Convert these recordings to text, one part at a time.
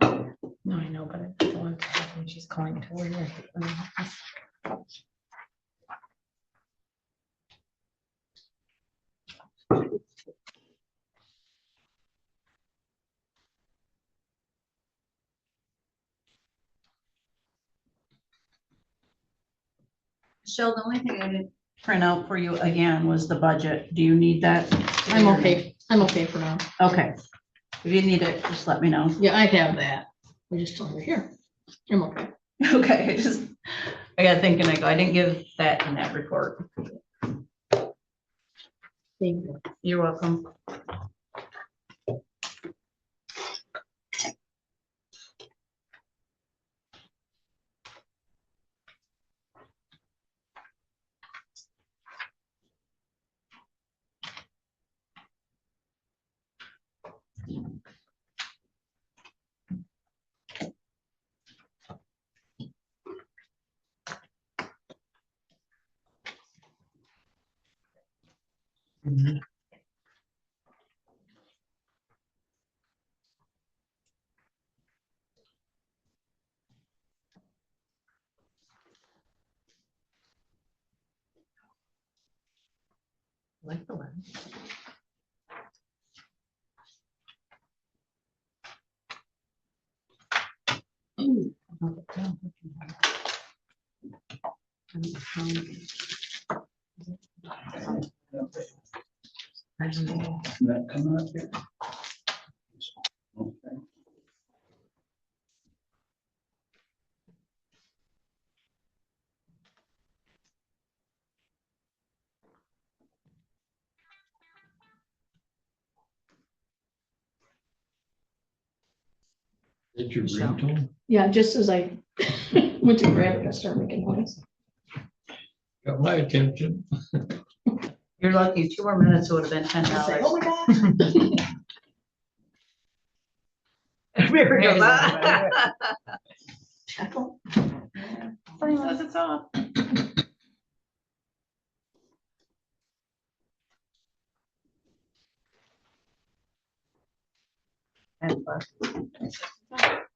No, I know, but I don't want to happen. She's calling to order. Michelle, the only thing I didn't print out for you again was the budget. Do you need that? I'm okay. I'm okay for now. Okay. If you need it, just let me know. Yeah, I have that. I just told her here. I'm okay. Okay, I got thinking, I didn't give that in that report. Thank you. You're welcome. Like the one. That coming up here? Okay. Did you Michelle. ringtone? Yeah, just as I went to grab it, I started making noise. Got my attention. You're lucky, 2 more minutes would have been $10. Oh my God. Very good. Chuckle. Says it's off.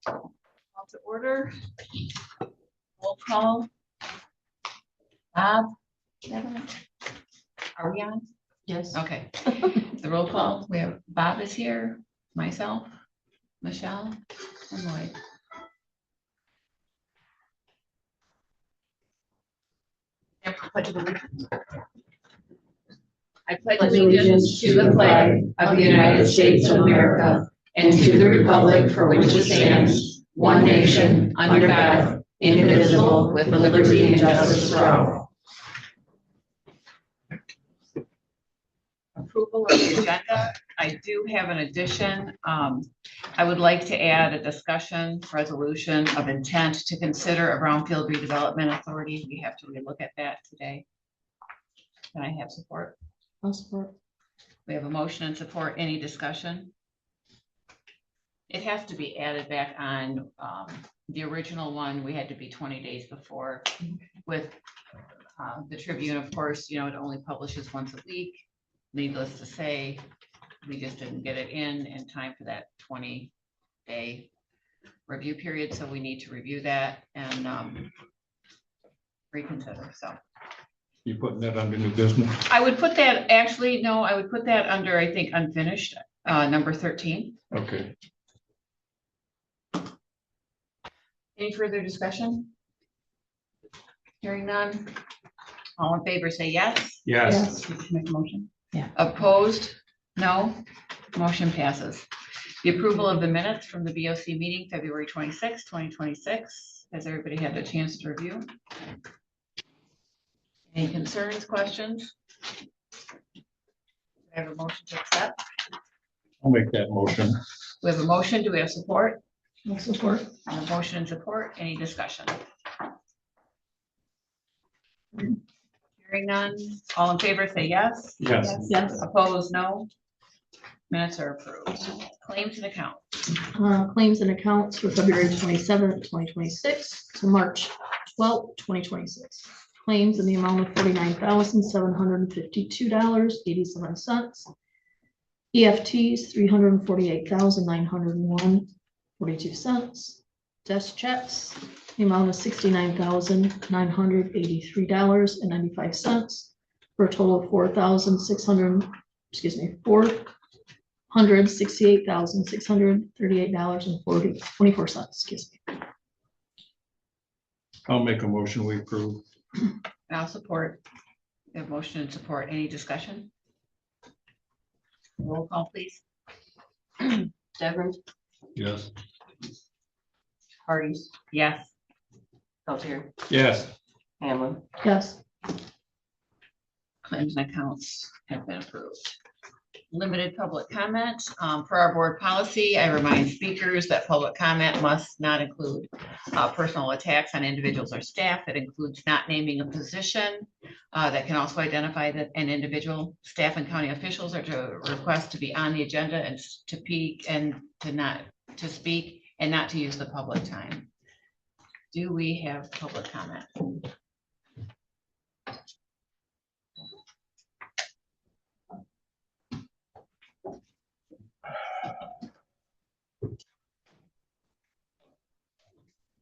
Call to order. Roll call. Bob? Are we on? Yes. Okay. The roll call, we have Bob is here, myself, Michelle, and Lloyd. I pledge allegiance to the flag of the United States of America and to the republic for which it stands, one nation, under God, indivisible, with liberty and justice for all. Approval of the agenda. I do have an addition. I would like to add a discussion resolution of intent to consider a brownfield redevelopment authority. We have to relook at that today. Can I have support? I'll support. We have a motion and support. Any discussion? It has to be added back on the original one. We had to be 20 days before with the Tribune. Of course, you know, it only publishes once a week. Needless to say, we just didn't get it in time for that 20-day review period. So we need to review that and reconsider. So You putting that under new business? I would put that, actually, no, I would put that under, I think, unfinished, number 13. Okay. Any further discussion? Hearing none. All in favor, say yes. Yes. Make a motion. Yeah. Opposed? No. Motion passes. The approval of the minutes from the BOC meeting, February 26, 2026. Has everybody had a chance to review? Any concerns, questions? I have a motion to accept. I'll make that motion. We have a motion. Do we have support? I'll support. A motion and support. Any discussion? Hearing none. All in favor, say yes. Yes. Yes. Opposed, no. Minutes are approved. Claims and accounts. Claims and accounts for February 27th, 2026 to March 12th, 2026. Claims in the amount of $49,752.87. EFTs $348,901. $0.42. Desk checks, the amount of $69,983.95 for a total of $468,638.24, excuse me. I'll make a motion, we approve. I'll support. We have motion and support. Any discussion? Roll call, please. Severn, Yes. Hardys, Yes. Peltier, Yes. Hamlin. Yes. Claims and accounts have been approved. Limited public comment. Per our board policy, I remind speakers that public comment must not include personal attacks on individuals or staff. It includes not naming a position. That can also identify that an individual, staff and county officials are to request to be on the agenda and to peak and to not to speak and not to use the public time. Do we have public comment?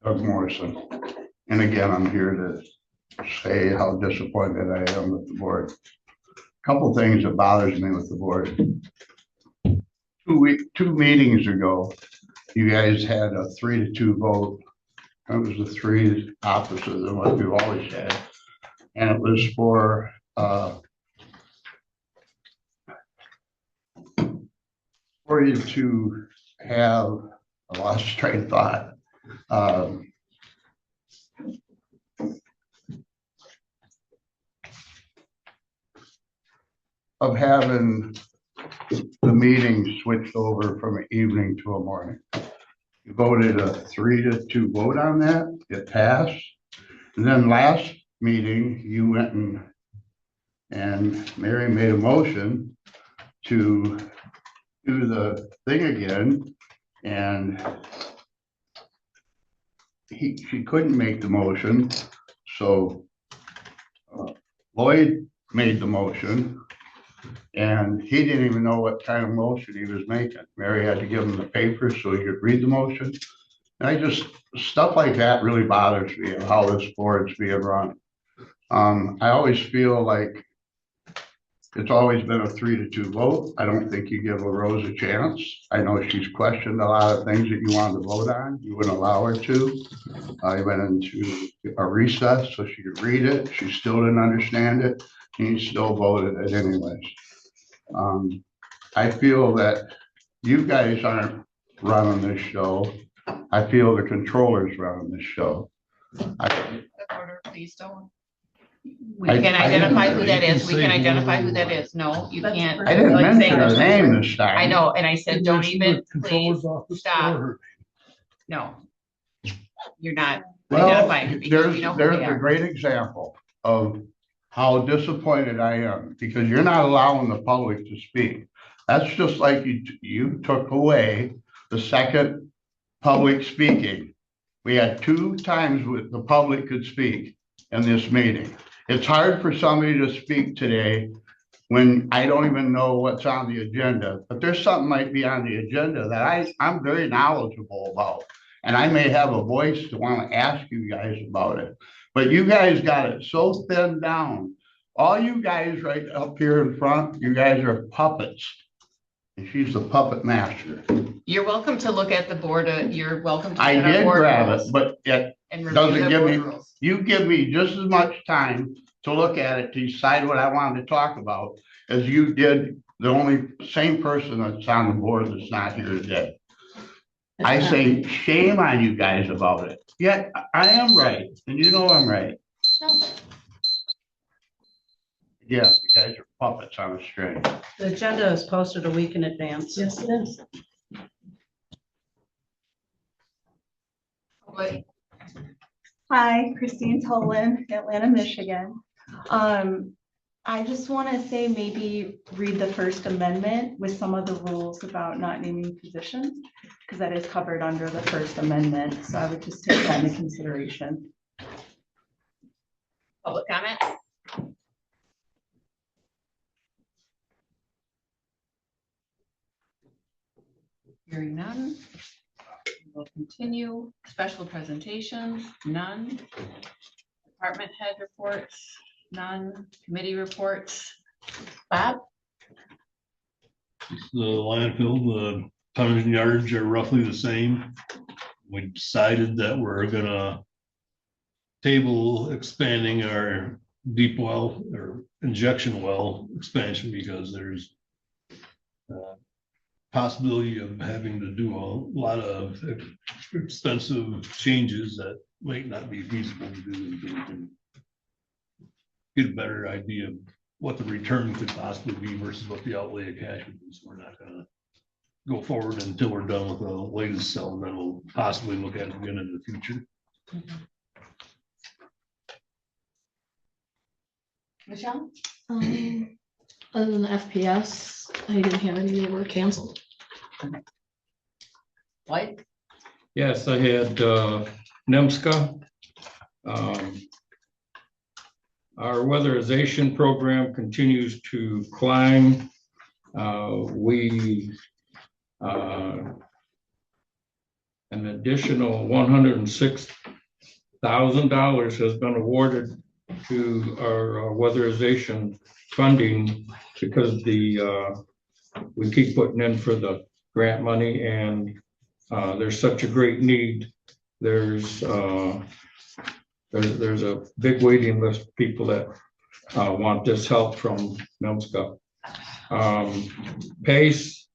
Doug Morrison. And again, I'm here to say how disappointed I am with the board. Couple things that bothers me with the board. 2 meetings ago, you guys had a 3-2 vote. That was the 3 opposite than what we've always had. And it was for you to have, I lost train of thought. Of having the meeting switched over from an evening to a morning. You voted a 3-2 vote on that, it passed. And then last meeting, you went and Mary made a motion to do the thing again, and she couldn't make the motion, so Lloyd made the motion, and he didn't even know what kind of motion he was making. Mary had to give him the paper so he could read the motion. And stuff like that really bothers me, of how this board's being run. I always feel like it's always been a 3-2 vote. I don't think you give LaRose a chance. I know she's questioned a lot of things that you wanted to vote on. You wouldn't allow her to. I went into a recess so she could read it. She still didn't understand it. And you still voted it anyways. I feel that you guys aren't running this show. I feel the controller's running this show. Order, please don't. We can identify who that is. We can identify who that is. No, you can't. I didn't Like mention saying- her name this time. I know, and I said, don't even, please, stop. No. You're not Well, identifying because there's you know who there's they a are. great example of how disappointed I am, because you're not allowing the public to speak. That's just like you took away the second public speaking. We had 2 times with the public could speak in this meeting. It's hard for somebody to speak today when I don't even know what's on the agenda, but there's something might be on the agenda that I'm very knowledgeable about. And I may have a voice to want to ask you guys about it, but you guys got it so thinned down. All you guys right up here in front, you guys are puppets. And she's the puppet master. You're welcome to look at the board. You're welcome to. I look at our did board grab rules it, but it and review doesn't the give board me, rules. you give me just as much time to look at it, to decide what I wanted to talk about, as you did the only same person that's on the board that's not here today. I say shame on you guys about it. Yet I am right, and you know I'm right. Yeah, you guys are puppets on a string. The agenda is posted a week in advance. Yes, it is. Wait, Hi, Christine Tolan, Atlanta, Michigan. I just want to say maybe read the First Amendment with some of the rules about not naming positions, because that is covered under the First Amendment. So I would just take that into consideration. public comment? Hearing none. We'll continue. Special presentations, none. Department head reports, none. Committee reports. Bob? The landfill, the tonnage and yardage are roughly the same. We decided that we're gonna table expanding our deep well or injection well expansion because there's possibility of having to do a lot of expensive changes that might not be feasible to do until we can get a better idea of what the return could possibly be versus what the outlay of cash would be. So we're not gonna go forward until we're done with the latest cell, and then we'll possibly look at it again in the future. Michelle? Other than the FPS, I didn't have any that were canceled. White? Yes, I had NEMSCA. Our weatherization program continues to climb. An additional $106,000 has been awarded to our weatherization funding because we keep putting in for the grant money, and there's such a great need. There's a big waiting list of people that want this help from NEMSCA. PACE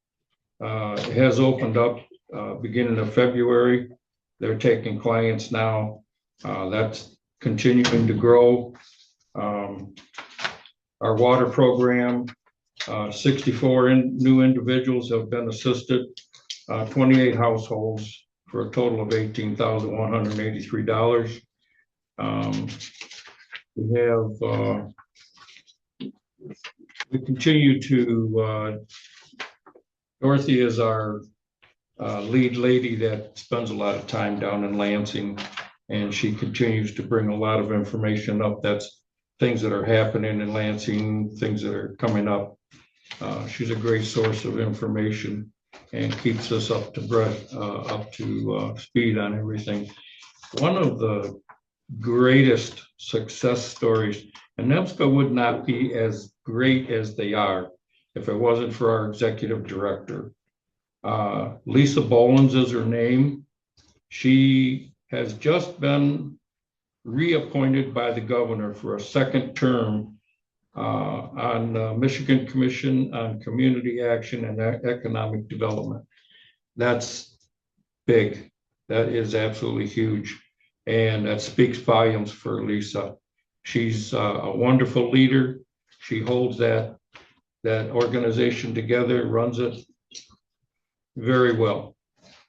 has opened up beginning of February. They're taking clients now. That's continuing to grow. Our water program, 64 new individuals have been assisted, 28 households for a total of $18,183. We continue to, Dorothy is our lead lady that spends a lot of time down in Lansing, and she continues to bring a lot of information up. That's things that are happening in Lansing, things that are coming up. She's a great source of information and keeps us up to speed on everything. One of the greatest success stories, and NEMSCA would not be as great as they are if it wasn't for our executive director. Lisa Bolins is her name. She has just been reappointed by the governor for a second term on the Michigan Commission on Community Action and Economic Development. That's big. That is absolutely huge. And that speaks volumes for Lisa. She's a wonderful leader. She holds that organization together, runs it very well.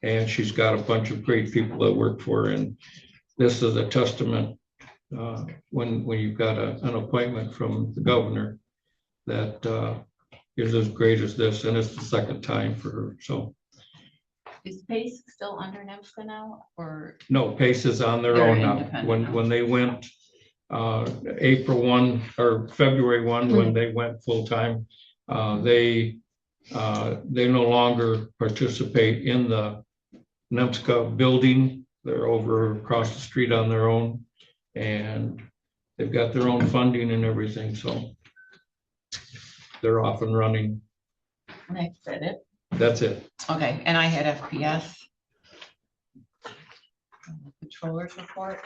And she's got a bunch of great people that work for her. And this is a testament when you've got an appointment from the governor that is as great as this, and it's the second time for her. So Is PACE still under NEMSCA now, or? no, PACE is on their They're own now. independent now. When they went April 1 or February 1, when they went full time, they no longer participate in the NEMSCA building. They're over across the street on their own, and they've got their own funding and everything, so they're off and running. Is that it? That's it. Okay, and I had FPS. Controllers report.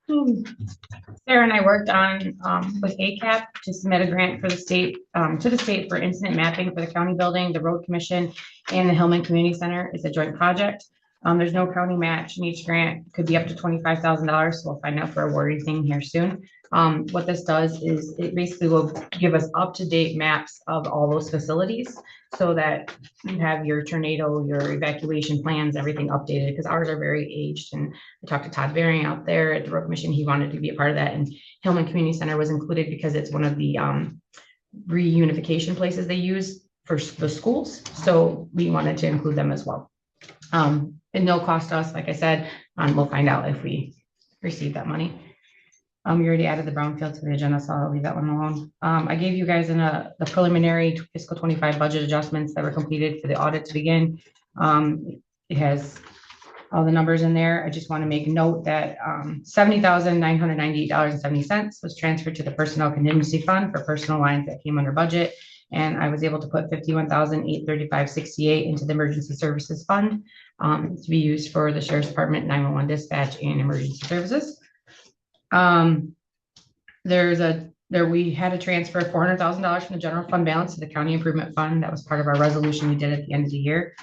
Sarah and I worked on, with ACAP to submit a grant for the state, to the state for incident mapping for the county building, the road commission, and the Hillman Community Center. It's a joint project. There's no county match, and each grant could be up to $25,000. So we'll find out for awarding thing here soon. What this does is it basically will give us up-to-date maps of all those facilities so that you have your tornado, your evacuation plans, everything updated, because ours are very aged. And I talked to Todd Baring out there at the road commission. He wanted to be a part of that, and Hillman Community Center was included because it's one of the reunification places they use for the schools. So we wanted to include them as well. And no cost to us, like I said, we'll find out if we receive that money. You already added the brownfield to the agenda, so I'll leave that one alone. I gave you guys the preliminary fiscal 25 budget adjustments that were completed for the audit to begin. It has all the numbers in there. I just want to make note that $70,998.70 was transferred to the personnel contingency fund for personal lines that came under budget. And I was able to put $51,835.68 into the emergency services fund to be used for the sheriff's department, 911 dispatch, and emergency services. We had a transfer of $400,000 from the general fund balance to the county improvement fund. That was part of our resolution we did at the end of the year.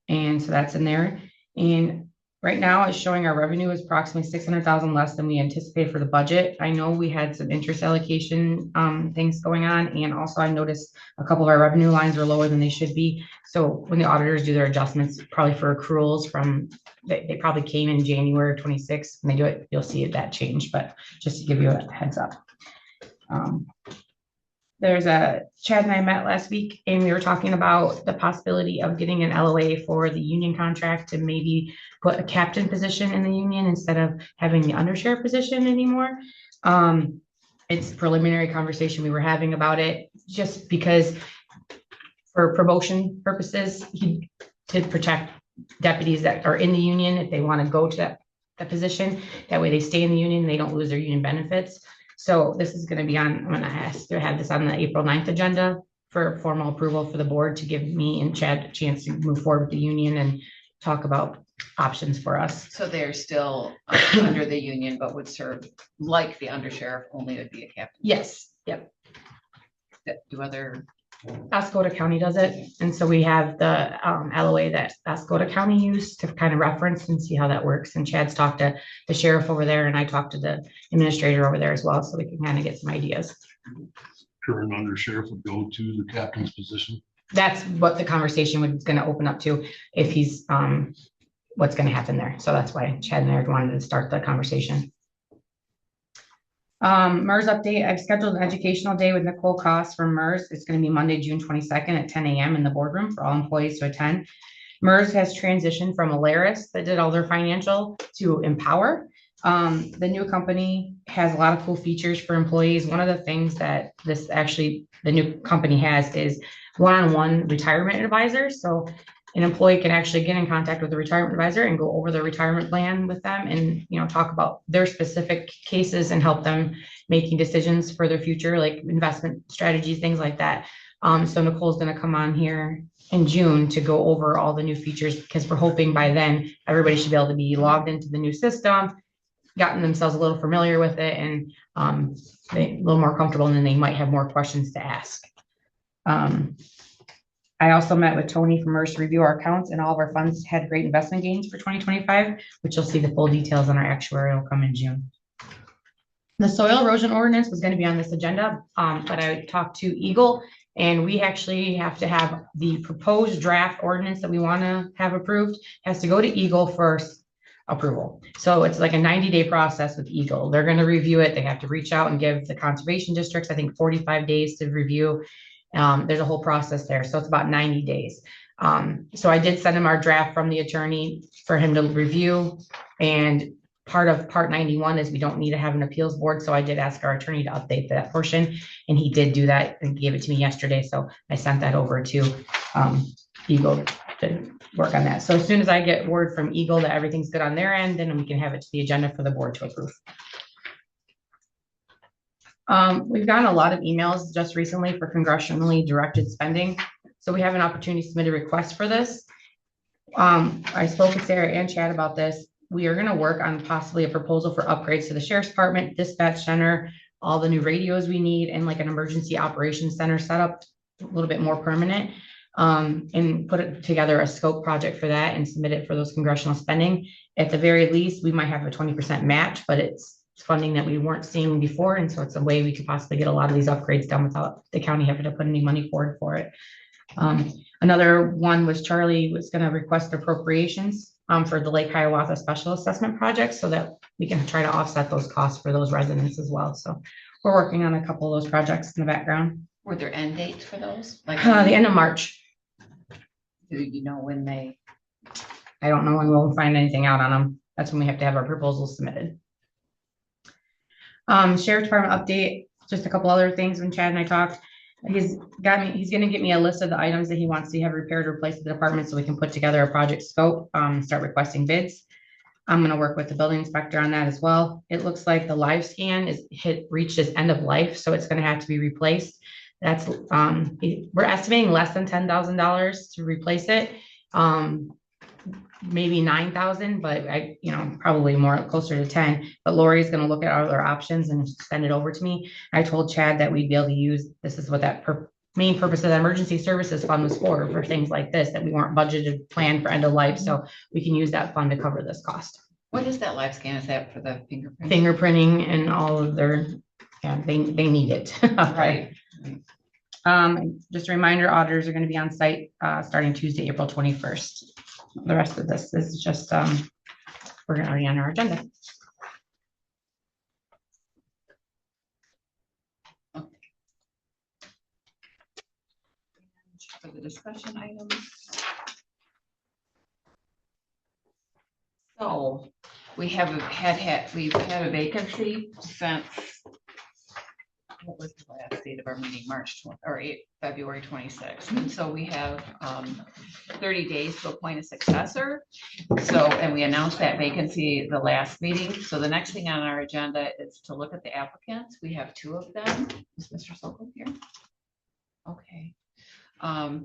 And so that's in there. And right now it's showing our revenue is approximately 600,000 less than we anticipated for the budget. I know we had some interest allocation things going on. And also I noticed a couple of our revenue lines were lower than they should be. So when the auditors do their adjustments, probably for accruals from, they probably came in January 26th. When they do it, you'll see that change, but just to give you a heads up. Chad and I met last week and we were talking about the possibility of getting an LOA for the union contract to maybe put a captain position in the union instead of having the undersheriff position anymore. It's preliminary conversation we were having about it just because for promotion purposes, to protect deputies that are in the union if they want to go to that position. That way they stay in the union, they don't lose their union benefits. So this is going to be on, I'm going to ask to have this on the April 9th agenda for formal approval for the board to give me and Chad a chance to move forward with the union and talk about options for us. So they're still under the union, but would serve like the undersheriff, only would be a captain. Yes, yep. Do other, Oscoda County does it. And so we have the LOA that Oscoda County used to kind of reference and see how that works. And Chad's talked to the sheriff over there and I talked to the administrator over there as well. So we can kind of get some ideas. Current undersheriff would go to the captain's position. That's what the conversation was going to open up to if he's, what's going to happen there. So that's why Chad and I wanted to start the conversation. MERS update. I've scheduled an educational day with Nicole Koss from MERS. It's going to be Monday, June 22nd at 10 a.m. in the boardroom for all employees to attend. MERS has transitioned from Alaris that did all their financial to Empower. The new company has a lot of cool features for employees. One of the things that the new company has is one-on-one retirement advisor. So an employee can actually get in contact with the retirement advisor and go over their retirement plan with them and, talk about their specific cases and help them making decisions for their future, like investment strategies, things like that. So Nicole's going to come on here in June to go over all the new features because we're hoping by then everybody should be able to be logged into the new system, gotten themselves a little familiar with it and a little more comfortable, and then they might have more questions to ask. I also met with Tony from MERS to review our accounts, and all of our funds had great investment gains for 2025, which you'll see the full details on our actuarial come in June. The soil erosion ordinance was going to be on this agenda, but I talked to Eagle, and we actually have to have the proposed draft ordinance that we want to have approved has to go to Eagle for approval. So it's like a 90-day process with Eagle. They're going to review it. They have to reach out and give the conservation districts, I think, 45 days to review. There's a whole process there. So it's about 90 days. So I did send him our draft from the attorney for him to review. And part of part 91 is we don't need to have an appeals board. So I did ask our attorney to update that portion, and he did do that and gave it to me yesterday. So I sent that over to Eagle to work on that. So as soon as I get word from Eagle that everything's good on their end, then we can have it to the agenda for the board to approve. We've gotten a lot of emails just recently for congressionally directed spending. So we have an opportunity to submit a request for this. I spoke with Sarah and Chad about this. We are going to work on possibly a proposal for upgrades to the sheriff's department, dispatch center, all the new radios we need, and like an emergency operations center setup, a little bit more permanent, and put it together a scope project for that and submit it for those congressional spending. At the very least, we might have a 20% match, but it's funding that we weren't seeing before. And so it's a way we could possibly get a lot of these upgrades done without the county having to put any money forward for it. Another one was Charlie was going to request appropriations for the Lake Hiawatha Special Assessment Project so that we can try to offset those costs for those residents as well. So we're working on a couple of those projects in the background. were there end dates for those? Like, The end of March. do you know when they? I don't know when we'll find anything out on them. That's when we have to have our proposals submitted. Sheriff Department update, just a couple other things when Chad and I talked. He's gonna get me a list of the items that he wants to have repaired or replaced at the department so we can put together a project scope, start requesting bids. I'm gonna work with the building inspector on that as well. It looks like the live scan reached its end of life, so it's gonna have to be replaced. That's, we're estimating less than $10,000 to replace it. Maybe 9,000, but probably more closer to 10. But Lori's gonna look at other options and send it over to me. I told Chad that we'd be able to use, this is what that main purpose of the emergency services fund was for things like this, that we weren't budgeted, planned for end of life, so we can use that fund to cover this cost. What is that live scan? Is that for the fingerprint? Fingerprinting and all of their, yeah, they need it. Right. Just a reminder, auditors are gonna be on site, starting Tuesday, April 21st. The rest of this is just, we're already on our agenda. For the discussion items. So we've had a vacancy since, what was the last date of our meeting, February 26th. And so we have 30 days to appoint a successor. So, and we announced that vacancy the last meeting. So the next thing on our agenda is to look at the applicants. We have 2 of them. Is Mr. Sokol here? Okay.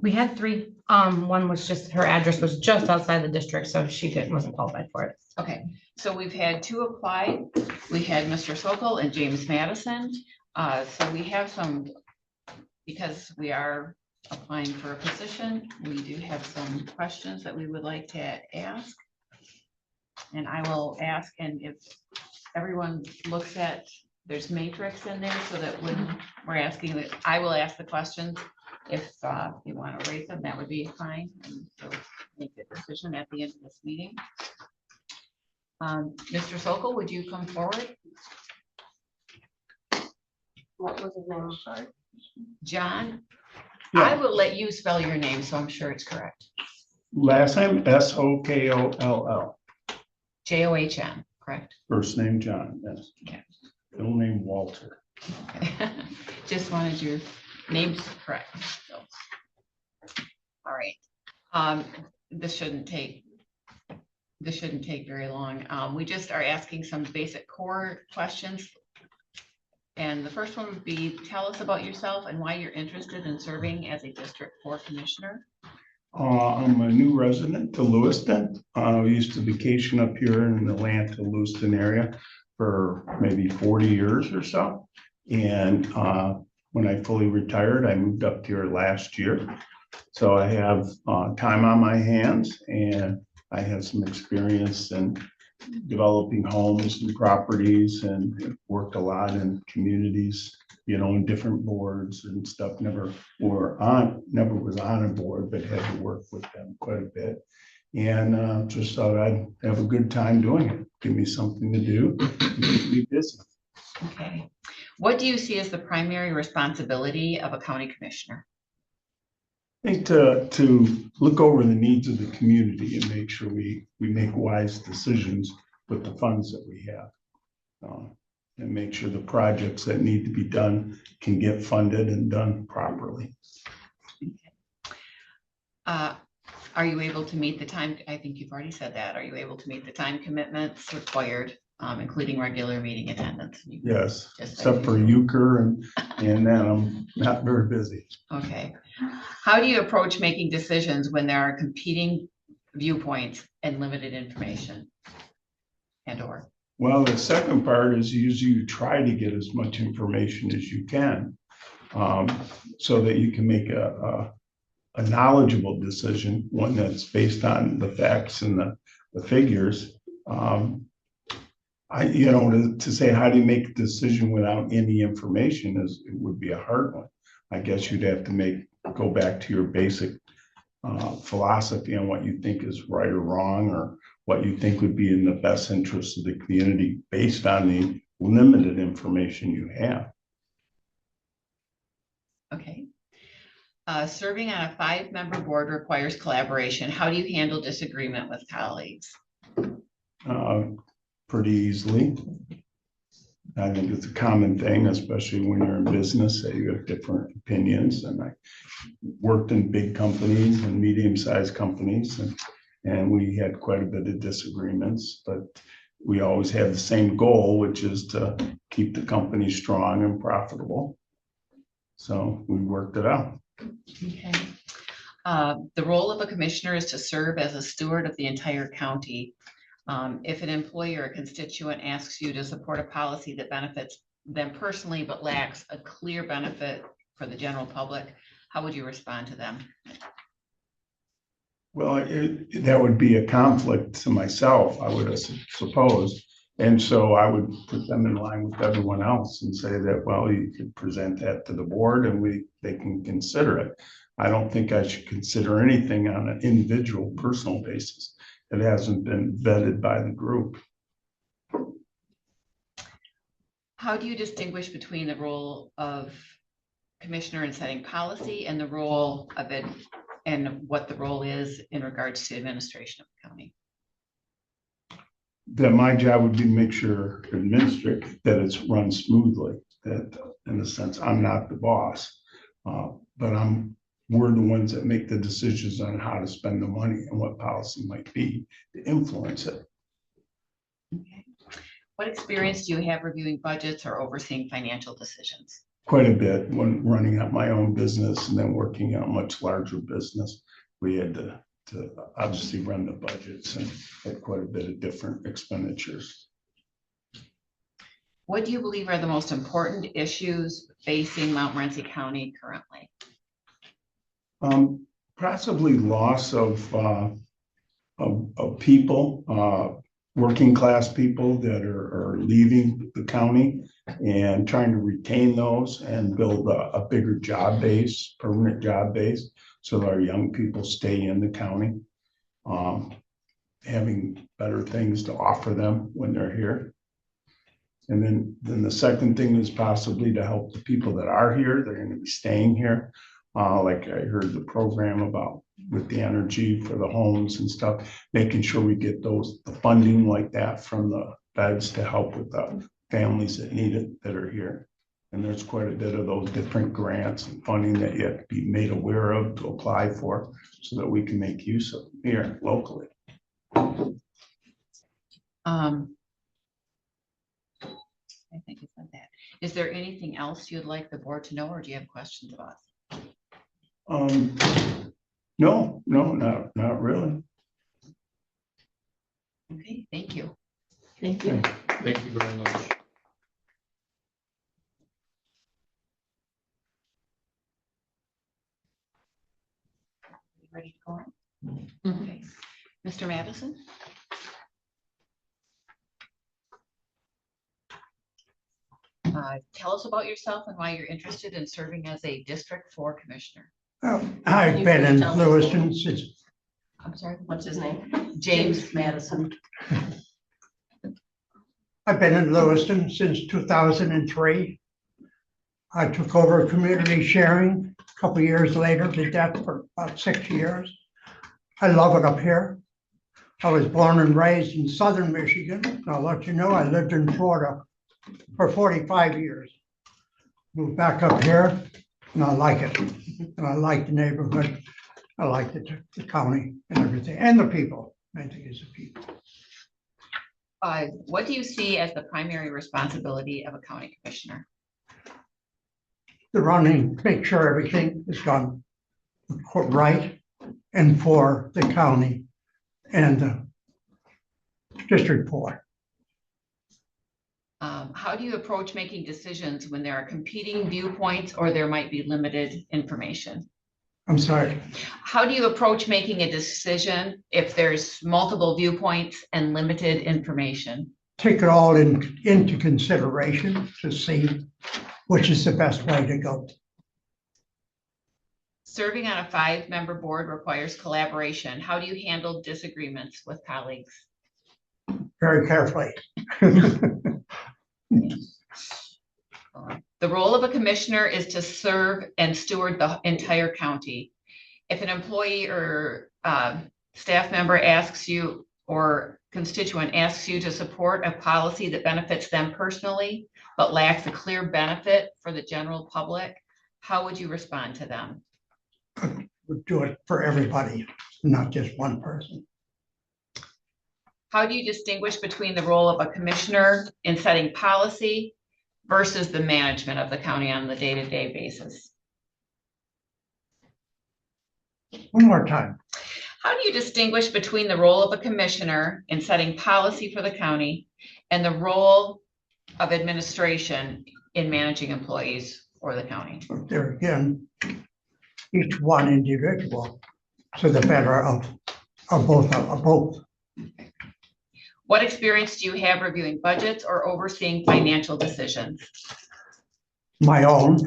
We had 3. One was just, her address was just outside the district, so she wasn't qualified for it. Okay, so we've had 2 apply. We had Mr. Sokol and James Madison. So we have some, because we are applying for a position, we do have some questions that we would like to ask. And I will ask, and if everyone looks at, there's matrix in there so that when we're asking, I will ask the questions. If you want to rate them, that would be fine. And so make a decision at the end of this meeting. Mr. Sokol, would you come forward? What was his name? Sorry. John, Yeah. I will let you spell your name, so I'm sure it's correct. Last name Sokoll. John, correct? First name John, yes. Okay. Middle name Walter. Okay. Just wanted your names correct. So. All right. This shouldn't take very long. We just are asking some basic core questions. And the first one would be, tell us about yourself and why you're interested in serving as a District 4 Commissioner. I'm a new resident to Lewiston. I used to vacation up here in the Atlanta, Lewiston area for maybe 40 years or so. And when I fully retired, I moved up here last year. So I have time on my hands, and I have some experience in developing homes and properties, and worked a lot in communities, in different boards and stuff. Never was on a board, but had to work with them quite a bit. And just thought I'd have a good time doing it. Give me something to do, keep me busy. Okay. What do you see as the primary responsibility of a county commissioner? I think to look over the needs of the community and make sure we make wise decisions with the funds that we have. And make sure the projects that need to be done can get funded and done properly. Are you able to meet the time? I think you've already said that. Are you able to meet the time commitments required, including regular meeting attendance? Yes, Just except for euchre and then I'm not very busy. Okay. How do you approach making decisions when there are competing viewpoints and limited information? And/or? Well, the second part is usually you try to get as much information as you can, so that you can make a knowledgeable decision, one that's based on the facts and the figures. To say how do you make a decision without any information it would be a hard one. I guess you'd have to go back to your basic philosophy on what you think is right or wrong, or what you think would be in the best interest of the community based on the limited information you have. Okay. Serving on a 5-member board requires collaboration. How do you handle disagreement with colleagues? Pretty easily. I think it's a common thing, especially when you're in business, that you have different opinions. And I worked in big companies and medium-sized companies, and we had quite a bit of disagreements, but we always have the same goal, which is to keep the company strong and profitable. So we worked it out. Okay. The role of a commissioner is to serve as a steward of the entire county. If an employee or a constituent asks you to support a policy that benefits them personally but lacks a clear benefit for the general public, how would you respond to them? Well, that would be a conflict to myself, I would suppose. And so I would put them in line with everyone else and say that, well, you could present that to the board and they can consider it. I don't think I should consider anything on an individual, personal basis that hasn't been vetted by the group. How do you distinguish between the role of commissioner in setting policy and the role of it and what the role is in regards to administration of the county? That my job would be to make sure, administrative, that it's run smoothly, that in a sense, I'm not the boss. But we're the ones that make the decisions on how to spend the money and what policy might be to influence it. Okay. What experience do you have reviewing budgets or overseeing financial decisions? Quite a bit when running up my own business and then working on a much larger business. We had to obviously run the budgets and had quite a bit of different expenditures. What do you believe are the most important issues facing Montmorency County currently? Possibly loss of people, working class people that are leaving the county, and trying to retain those and build a bigger job base, permanent job base, so that our young people stay in the county, having better things to offer them when they're here. And then the second thing is possibly to help the people that are here, they're going to be staying here. Like I heard the program about with the energy for the homes and stuff, making sure we get the funding like that from the feds to help with the families that need it that are here. And there's quite a bit of those different grants and funding that you have to be made aware of to apply for so that we can make use of them here locally. I think you said that. Is there anything else you'd like the board to know, or do you have questions about? No, not really. Okay, thank you. Thank you. Thank you very much. You ready to go on? Mhm. Okay. Mr. Madison? Tell us about yourself and why you're interested in serving as a District 4 Commissioner. I've been in Lewiston since, I'm sorry, what's his name? James. Madison. I've been in Lewiston since 2003. I took over community sharing a couple of years later, did that for about 6 years. I love it up here. I was born and raised in southern Michigan. I'll let you know, I lived in Florida for 45 years. Moved back up here, and I like it. And I like the neighborhood. I like the county and everything, and the people. Main thing is the people. What do you see as the primary responsibility of a county commissioner? The running, make sure everything is done right and for the county and the District 4. How do you approach making decisions when there are competing viewpoints or there might be limited information? I'm sorry. How do you approach making a decision if there's multiple viewpoints and limited information? Take it all into consideration to see which is the best way to go. Serving on a 5-member board requires collaboration. How do you handle disagreements with colleagues? Very carefully. The role of a commissioner is to serve and steward the entire county. If an employee or staff member asks you or constituent asks you to support a policy that benefits them personally, but lacks a clear benefit for the general public, how would you respond to them? Would do it for everybody, not just one person. How do you distinguish between the role of a commissioner in setting policy versus the management of the county on the day-to-day basis? One more time. How do you distinguish between the role of a commissioner in setting policy for the county and the role of administration in managing employees for the county? There again, each one individual to the better of both. What experience do you have reviewing budgets or overseeing financial decisions? My own,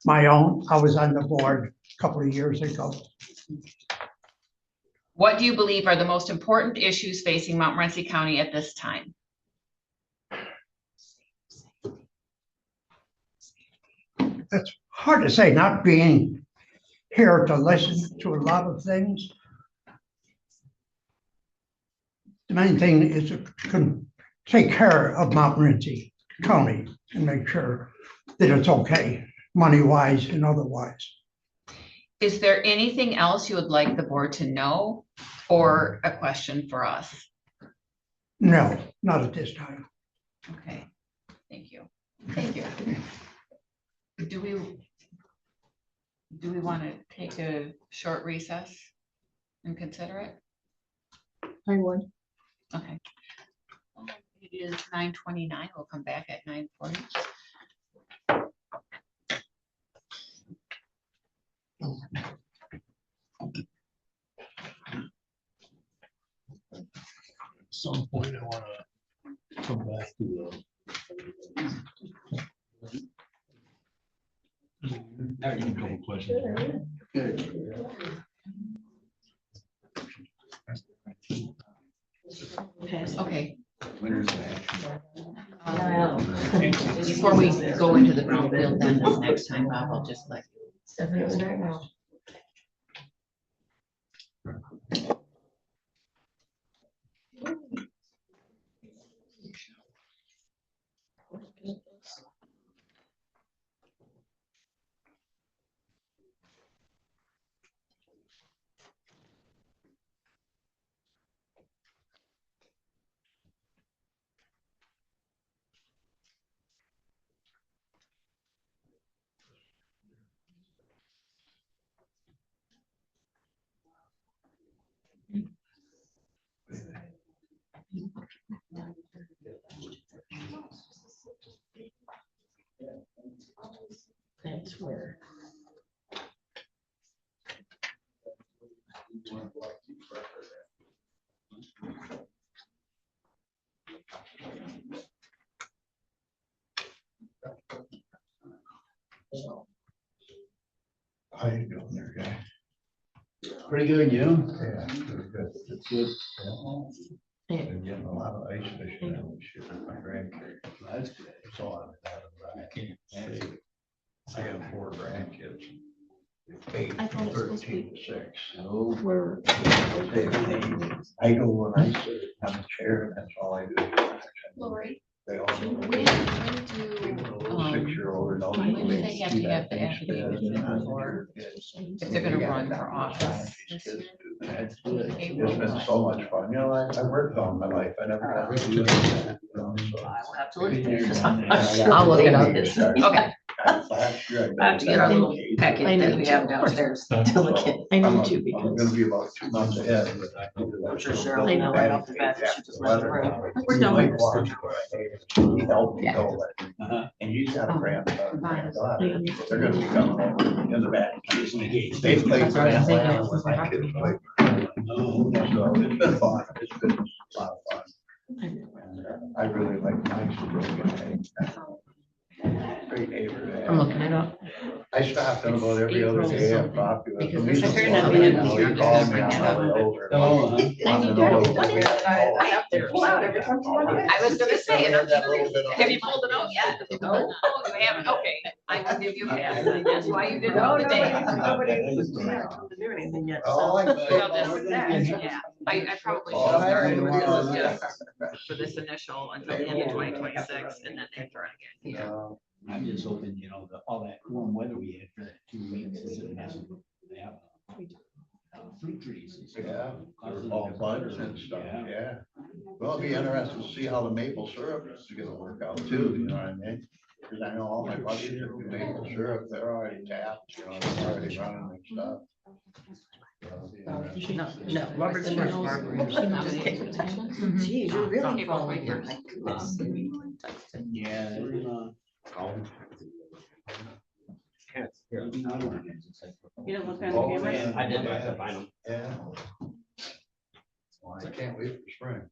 my own. I was on the board a couple of years ago. What do you believe are the most important issues facing Montmorency County at this time? It's hard to say, not being here to listen to a lot of things. The main thing is to take care of Montmorency County and make sure that it's okay, money-wise and otherwise. Is there anything else you would like the board to know or a question for us? No, not at this time. Okay, thank you. Thank you. Do we want to take a short recess and consider it? I would. Okay. It is 9:29. We'll come back at 9:40. At some point, I want to come back to a couple questions. Okay. Before we go into the brownfield, then this next time, Bob, I'll just let you. That's where. How you doing there, guy? Pretty good, you? Yeah, pretty good. That's good. Been getting a lot of ice fishing and shit with my grandkids. That's good. That's all I've had. I can't say. I have 4 grandkids. 8, I thought it was supposed to 13, be- 6. Oh, Where. I go when I sit on a chair and that's all I do. Lori, They all know. when do, 6-year-old and all. when do they have to have the affidavit in for, if they're gonna run for office this year? It's been so much fun. You know, I worked all my life. I never got to do that. I'll look it up. Okay. Last year. I have to get our little packet I that need we to. have downstairs. I need to I'm because. gonna be about 2 months ahead. Sure, Cheryl, I know right off the bat that she just left the room. We're done with this. He helped me Yeah. go, and he's got a granddaughter. Yeah. They're gonna be coming over in the back. They played grandland with my kids played. So it's been fun. It's been a lot of fun. And, I really like Mike's a really good guy. Great neighbor. I'm looking it up. I stopped in about every other April day. I'm something, coffee with because him. there's He's a a fair foreman number now. of He them called that me are on the way gonna over. Oh, Wanted to know I was gonna say, have you pulled it out yet? No. Oh, you haven't, okay, I will give you a pass, then. That's why you didn't know the day. Oh, Yeah, I probably should have started with this just for this initial until the end of 2026, and then after again. Yeah. I'm just hoping, all that warm weather we had for that 2 weeks isn't messing with fruit trees. And stuff. Yeah, Causing all them buds to- and stuff, Yeah. yeah. Well, it'll be interesting to see how the maple syrup is gonna work out too, you know what I mean? Cause I know all my buddies that do maple syrup, they're already tapped, they're already running their stuff. No, Robert's first barber. Geez, you're really April following your. 21st. Yeah. You didn't look on Oh, camera? man. I did, I find them. Yeah. I can't wait for spring.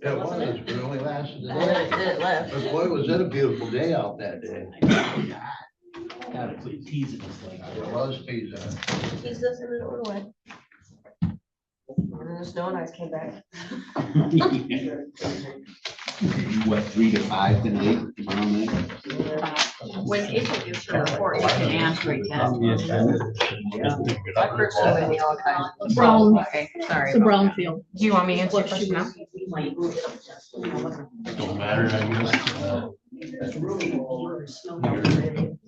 Yeah, it was, it only lasted a day. But boy, was it a beautiful day out that day. Gotta quit teasing us like It was teasing. He's just in the doorway. And the snow and ice came back. What, 3 to 5 tonight, tomorrow night? When April gives her report, you can ask her again. I purchased so many all kinds. Brown, Okay, sorry. it's a about brown that. field. Do you want me to answer your What she question now? was. Don't matter, I guess.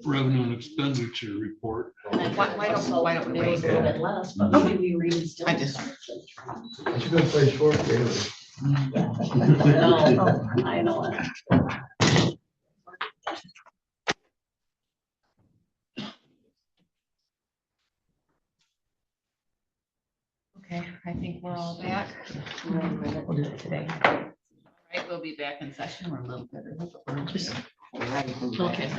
Revenue and expenditure report. Why don't we wait? A little bit less, but maybe we read it still. I just- It's a good place for it, David. No, I know it. Okay, I think we're all back. We'll do it today. Right, we'll be back in session. We're a little bit early, but we're just. Okay.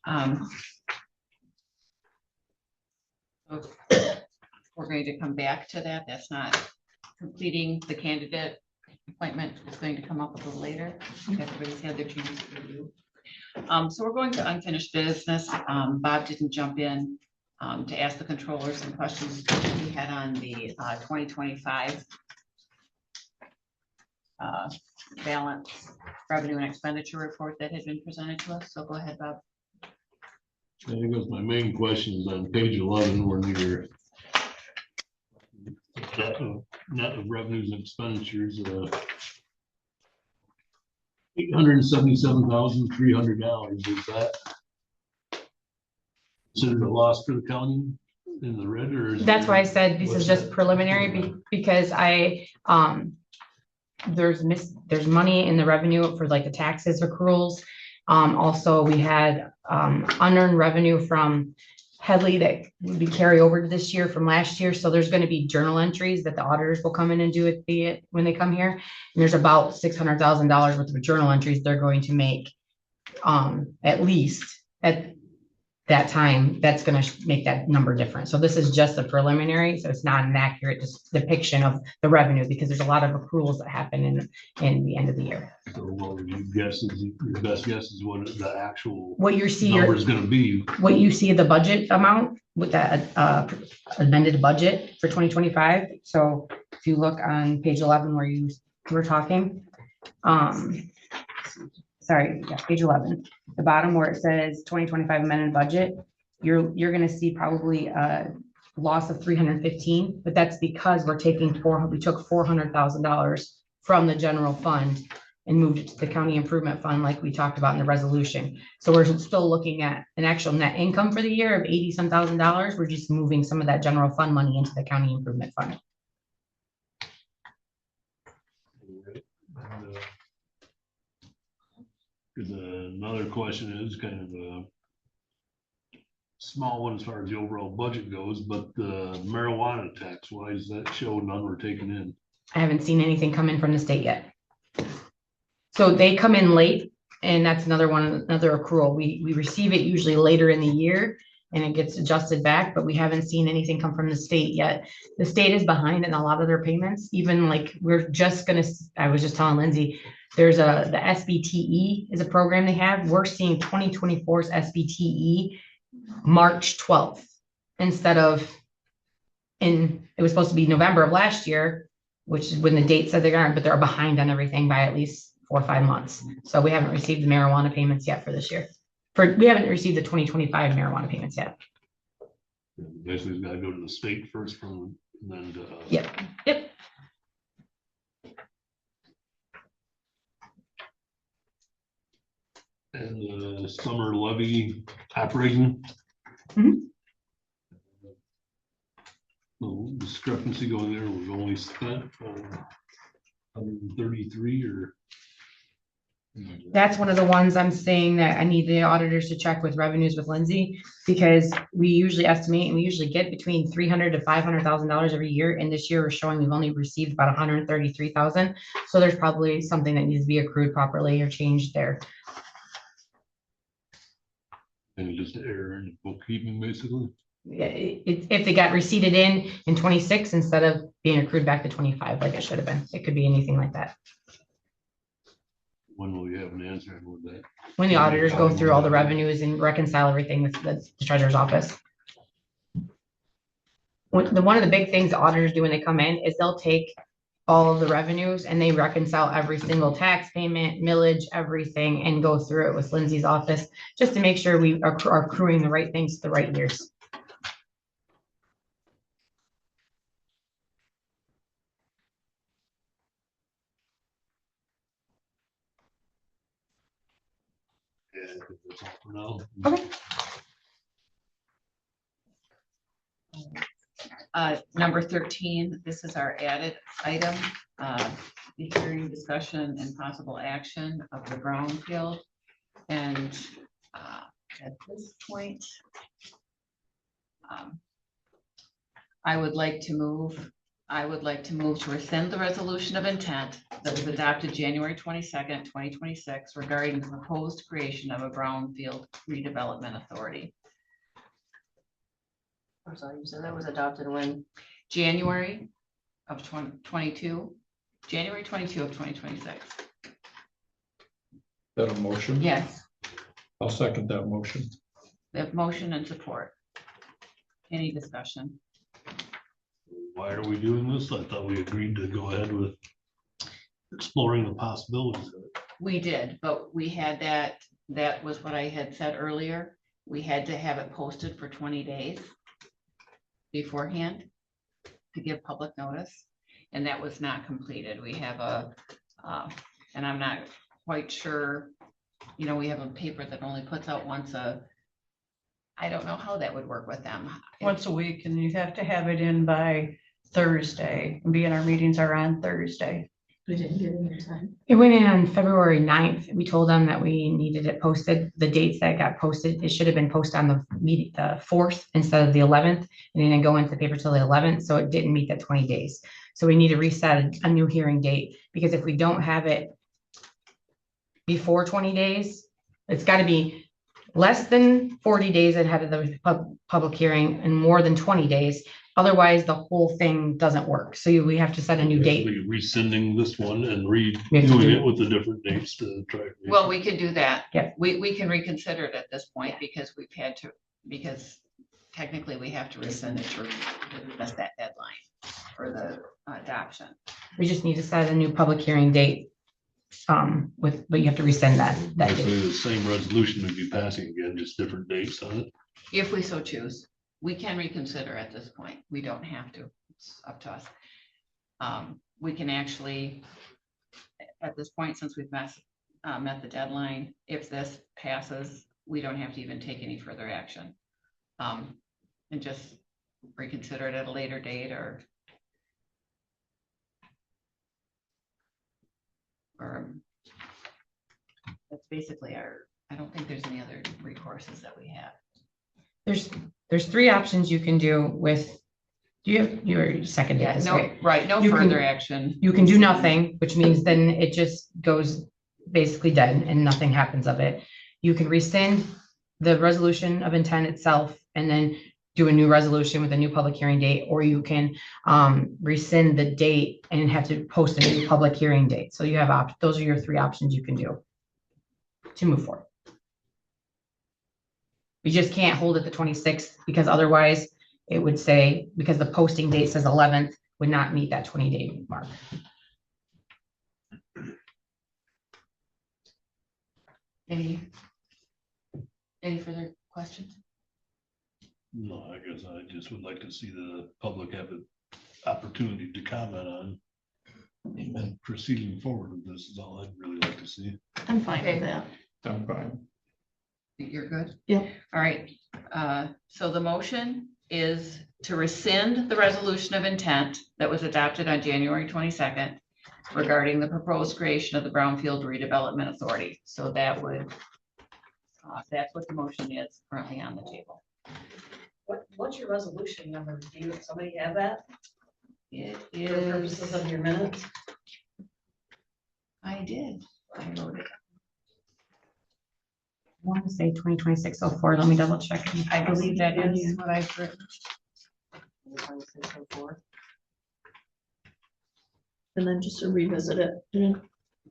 Um, so We're going to come back to that. That's not completing the candidate appointment. It's going to come up a little later. Everybody's had their chance to review. So we're going to unfinished business. Bob didn't jump in to ask the controller some questions he had on the 2025 balance revenue and expenditure report that had been presented to us. So go ahead, Bob. I think that's my main question is on page 11, where your net of revenues and expenditures, $877,300. Is that considered a loss for the county in the red, or? That's why I said this is just preliminary because there's money in the revenue for like the taxes accruals. Also, we had unearned revenue from Headley that would be carry over to this year from last year. So there's going to be journal entries that the auditors will come in and do when they come here. And there's about $600,000 worth of journal entries they're going to make at least at that time. That's going to make that number different. So this is just a preliminary. So it's not an accurate depiction of the revenue because there's a lot of accruals that happen in the end of the year. So what would you guess is your best guess is what the actual What you see number is going to be? what you see the budget amount with that amended budget for 2025. So if you look on page 11 where you were talking, page 11, the bottom where it says 2025 amended budget, you're going to see probably a loss of 315, but that's because we took $400,000 from the general fund and moved it to the county improvement fund like we talked about in the resolution. So we're still looking at an actual net income for the year of $80-some thousand. We're just moving some of that general fund money into the county improvement fund. Because another question is kind of a small one as far as the overall budget goes, but the marijuana tax, why is that show none were taken in? I haven't seen anything come in from the state yet. So they come in late, and that's another accrual. We receive it usually later in the year and it gets adjusted back, but we haven't seen anything come from the state yet. The state is behind in a lot of their payments, even like I was just telling Lindsay, There's the SBTE is a program they have. We're seeing 2024's SBTE March 12th instead of it was supposed to be November of last year, which is when the date said they're going, but they're behind on everything by at least 4 or 5 months. So we haven't received the marijuana payments yet for this year. We haven't received the 2025 marijuana payments yet. Basically, it's gotta go to the state first and then to. Yep. And the summer levy operating. Mhm. No discrepancy going there, we've only spent 133 or. That's one of the ones I'm saying that I need the auditors to check with revenues with Lindsay, because we usually estimate and we usually get between $300,000 to $500,000 every year. And this year we're showing we've only received about 133,000. So there's probably something that needs to be accrued properly or changed there. And just error in bookkeeping, basically. Yeah, if they got receipted in 26 instead of being accrued back to 25, like it should have been. It could be anything like that. When will you have an answer with that? When the auditors go through all the revenues and reconcile everything with the treasurer's office. One of the big things the auditors do when they come in is they'll take all of the revenues and they reconcile every single tax payment, millage, everything, and go through it with Lindsay's office, just to make sure we are accruing the right things to the right years. Yeah, I think that's all for now. Okay. Number 13, this is our added item, the hearing, discussion, and possible action of the brownfield. And at this point, I would like to move to rescind the resolution of intent that was adopted January 22nd, 2026 regarding the proposed creation of a brownfield redevelopment authority. I'm sorry, you said that was adopted when? January of 2022, January 22 of 2026. That a motion? Yes, I'll second that motion. we have motion and support. Any discussion? Why are we doing this? I thought we agreed to go ahead with exploring the possibilities of it. We did, but we had that was what I had said earlier. We had to have it posted for 20 days beforehand to give public notice, and that was not completed. We have and I'm not quite sure, we have a paper that only puts out once I don't know how that would work with them. Once a week, and you have to have it in by Thursday, and our meetings are on Thursday. We didn't get it in time. It went in on February 9th. We told them that we needed it posted. The dates that got posted, it should have been posted on the 4th instead of the 11th, and it didn't go into the paper till the 11th, so it didn't meet that 20 days. So we need to reset a new hearing date, because if we don't have it before 20 days, it's got to be less than 40 days ahead of the public hearing and more than 20 days. Otherwise, the whole thing doesn't work. So we have to set a new date. Basically rescinding this one and We have to redoing do- it with the different dates to try. Well, we can do that. Yeah. We can reconsider it at this point because because technically we have to rescind it to miss that deadline for the adoption. We just need to set a new public hearing date. But you have to rescind that date. Basically the same resolution would be passing again, just different dates on it. If we so choose, we can reconsider at this point. We don't have to. It's up to us. We can actually, at this point, since we've met the deadline, if this passes, we don't have to even take any further action. And just reconsider it at a later date or that's basically I don't think there's any other recourses that we have. There's 3 options you can do with, you're seconded Yeah, this, no, right? right, no You can- further action. You can do nothing, which means then it just goes basically dead and nothing happens of it. You can rescind the resolution of intent itself and then do a new resolution with a new public hearing date, or you can rescind the date and have to post a new public hearing date. So you have those are your three options you can do to move forward. You just can't hold it the 26th because otherwise it would say, because the posting date says 11th, would not meet that 20-day mark. Any further questions? No, I guess I just would like to see the public have an opportunity to comment on. And proceeding forward with this is all I'd really like to see. I'm fine with that. I'm fine. You're good? Yep. All right, so the motion is to rescind the resolution of intent that was adopted on January 22nd regarding the proposed creation of the Brownfield Redevelopment Authority. So that would, that's what the motion is currently on the table. What's your resolution number? Do you, somebody have that It for purposes is, of your minutes? I did, I wrote it. I want to say 2026-04. Let me double check. I believe that is what I've written. 2604. And then just to revisit it in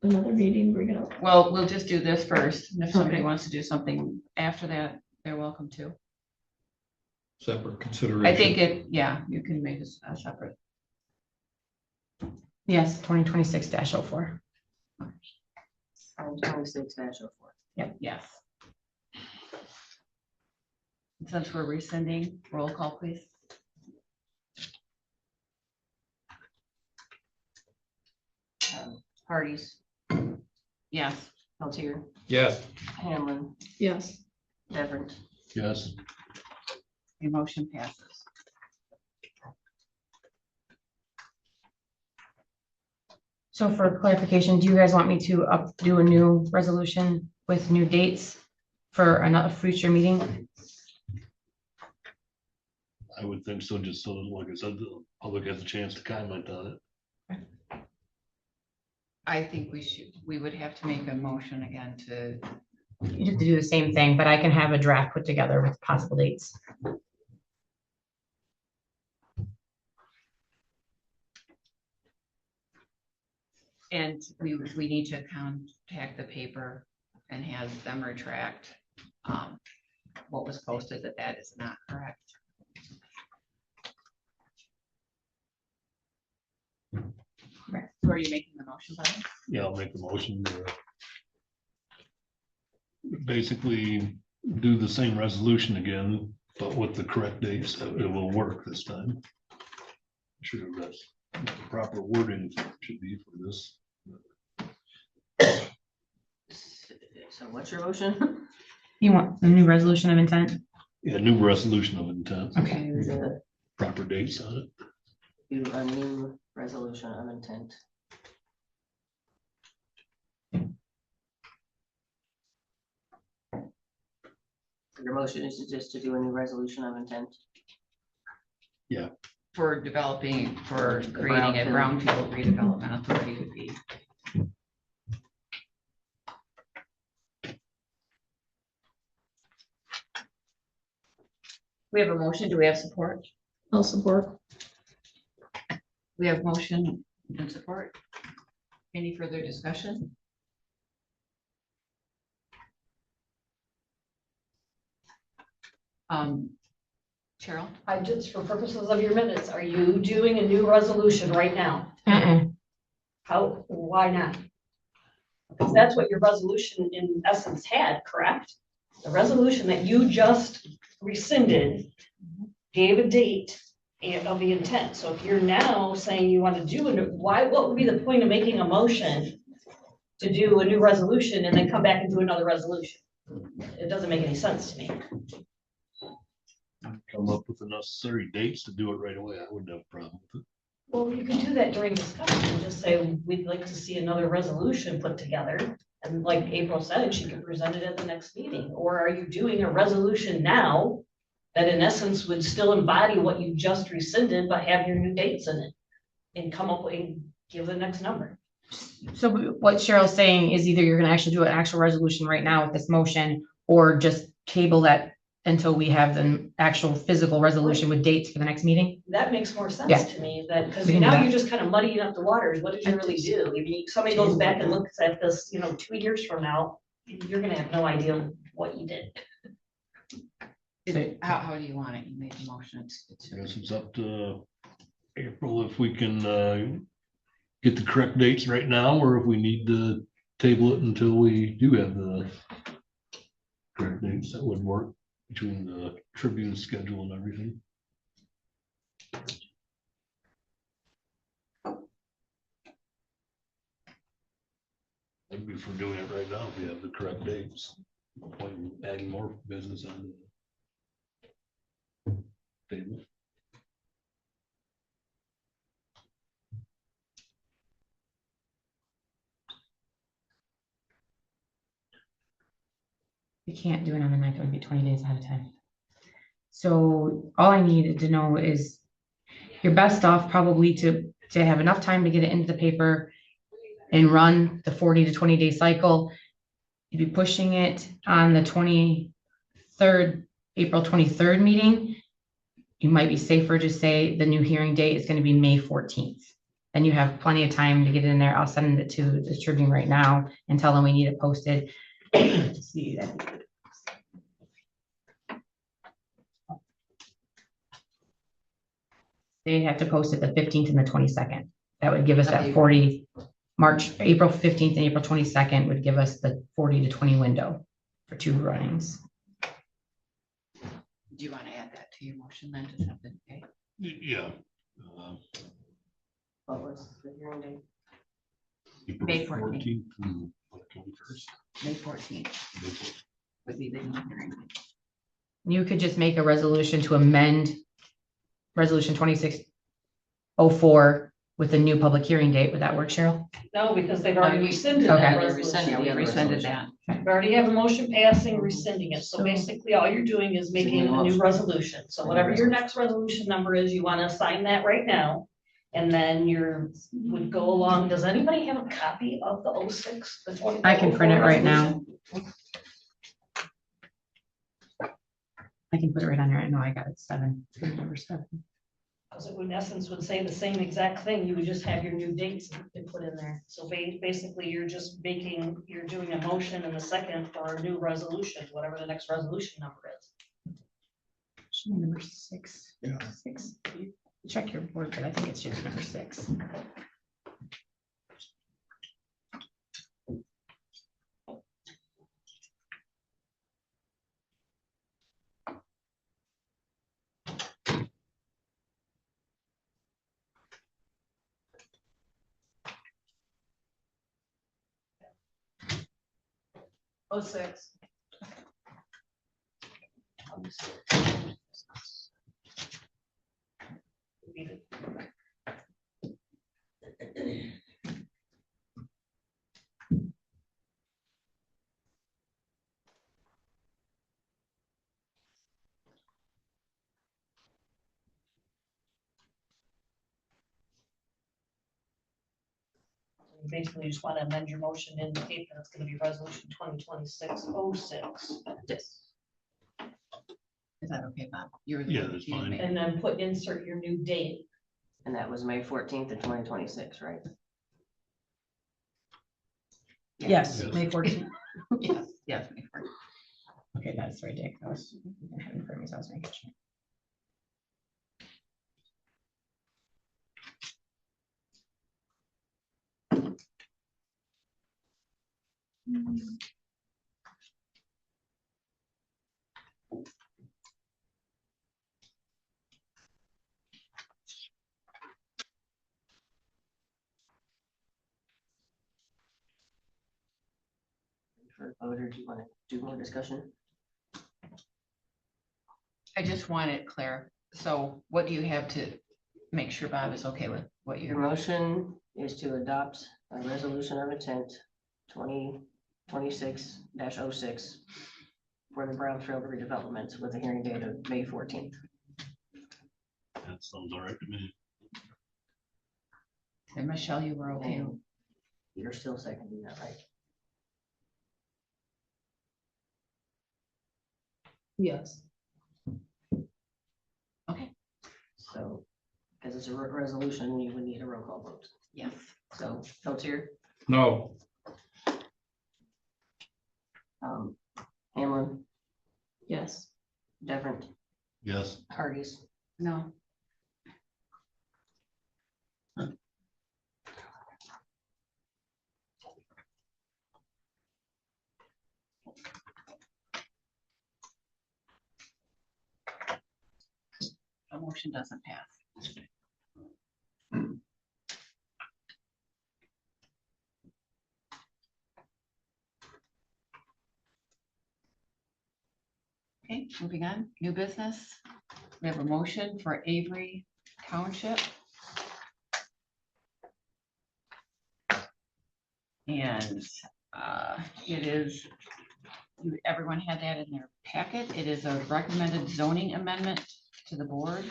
another meeting, bring it up. Well, we'll just do this first, and if somebody Okay. wants to do something after that, they're welcome to. Separate consideration. I think it, yeah, you can make this a separate. Yes, 2026-04. 26-04. Yes. Since we're rescinding, roll call, please. Parties, Yes. Peltier, Yes, Hamlin, Yes, Beverly. Yes, The motion passes. So for clarification, do you guys want me to do a new resolution with new dates for another future meeting? I would think so, just so that, like I said, the public has a chance to comment on it. I think we would have to make a motion again to, You have to do the same thing, but I can have a draft put together with possible dates. and we need to contact the paper and have them retract what was posted, that is not correct. So are you making the motion, Brian? Yeah, I'll make the motion to basically do the same resolution again, but with the correct dates. It will work this time. Sure, that's the proper wording should be for this. So what's your motion? You want a new resolution of intent? Yeah, new resolution of intent, Okay. To proper dates on it. do a new resolution of intent. Your motion is just to do a new resolution of intent. For developing, for The creating a Brownfield. brownfield redevelopment authority would be. We have a motion. Do we have support? I'll support. We have motion and support. Any further discussion? Cheryl? I just, for purposes of your minutes, are you doing a new resolution right now? How, why not? Because that's what your resolution in essence had, correct? The resolution that you just rescinded gave a date and of the intent. So if you're now saying you want to do it, what would be the point of making a motion to do a new resolution and then come back and do another resolution? It doesn't make any sense to me. Come up with the necessary dates to do it right away. I wouldn't have a problem with it. Well, you can do that during discussion, and just say, we'd like to see another resolution put together. And like April said, she can present it at the next meeting. Or are you doing a resolution now that in essence would still embody what you just rescinded, but have your new dates in it? And come up with, and give the next number. So what Cheryl's saying is either you're gonna actually do an actual resolution right now with this motion, or just table that until we have the actual physical resolution with dates for the next meeting. That makes more Yeah. sense to me, that, because We can do now that. you're just kind of muddying up the waters. What did you really do? I mean, somebody goes back and looks at this, 2 years from now, you're gonna have no idea what you did. How do you want it? You made the motion. I guess it's up to April if we can get the correct dates right now, or if we need to table it until we do have the correct dates that would work between the Tribune schedule and everything. Maybe if we're doing it right now, if we have the correct dates, no point in adding more business on the table. We can't do it on the 9th, it would be 20 days ahead of time. So all I needed to know is you're best off probably to have enough time to get it into the paper and run the 40 to 20 day cycle. You'd be pushing it on the 23rd, April 23rd meeting. You might be safer to say the new hearing date is going to be May 14th. Then you have plenty of time to get it in there. I'll send it to the Tribune right now and tell them we need it posted. See that. They have to post it the 15th and the 22nd. That would give us that 40, April 15th and April 22nd would give us the 40 to 20 window for 2 runnings. Do you want to add that to your motion then to something? Okay. Yeah. What was the hearing date? May April 14th. 14th and 21st. May 14th would be the new hearing. You could just make a resolution to amend Resolution 2604 with a new public hearing date. Would that work, Cheryl? No, because they've already rescinded Okay. that Yeah, resolution. we rescinded that. We already have a motion passing, rescinding it. So basically, all you're doing is making a new resolution. So whatever your next resolution number is, you want to assign that right now. And then would go along. Does anybody have a copy of the 06? The 20 I can print it right now. resolution? I can put it right on there. I know I got it 7. Number 7. Because it would, in essence, would say the same exact thing. You would just have your new dates to put in there. So basically, you're doing a motion and a second for a new resolution, whatever the next resolution number is. Should be number 6. Yeah. 6. Check your board, but I think it's just number 6. Oh, 06. Basically, you just want to amend your motion, indicate that it's going to be resolution 2026-06. Yes. Is that okay, Bob? You're Yeah, that's fine. And then insert your new date. And that was May 14th of 2026, right? Yes, Yes. May 14th. Yes, May 14th. Okay, that's right, Dick. I was having for me, so I was making sure. For a vote, or do you want to do more discussion? I just want it clear. So what do you have to make sure Bob is okay with what Your you're? motion is to adopt a resolution of intent 2026-06 for the Brownfield redevelopment with a hearing date of May 14th. That sounds all right to me. And Michelle, you were okay. And you're still seconding that, right? Yes. So, because it's a resolution, you would need a roll call vote. Yes. So, Pelletier, No, Hamlin, Yes. Deverant, Yes. Hardee's. No. The motion doesn't pass. Okay, moving on, new business. We have a motion for Avery Township. And it is, everyone had that in their packet. It is a recommended zoning amendment to the board.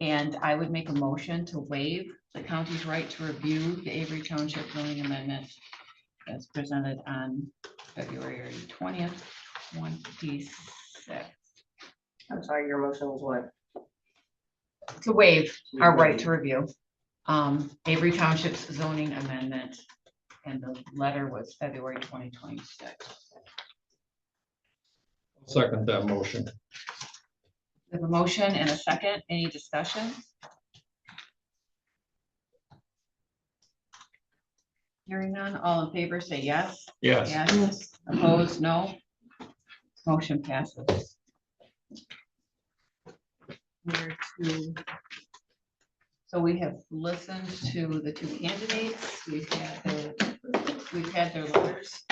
And I would make a motion to waive the county's right to review the Avery Township zoning amendment as presented on February 20th, 26. I'm sorry, your motion was what? To waive our right to review Avery Township's zoning amendment. And the letter was February 2026. second that motion. We have a motion and a second. Any discussion? Hearing none, all in favor say yes. Yes. Yes. Opposed, no. Motion passes. So we have listened to the two candidates. We've had their letters.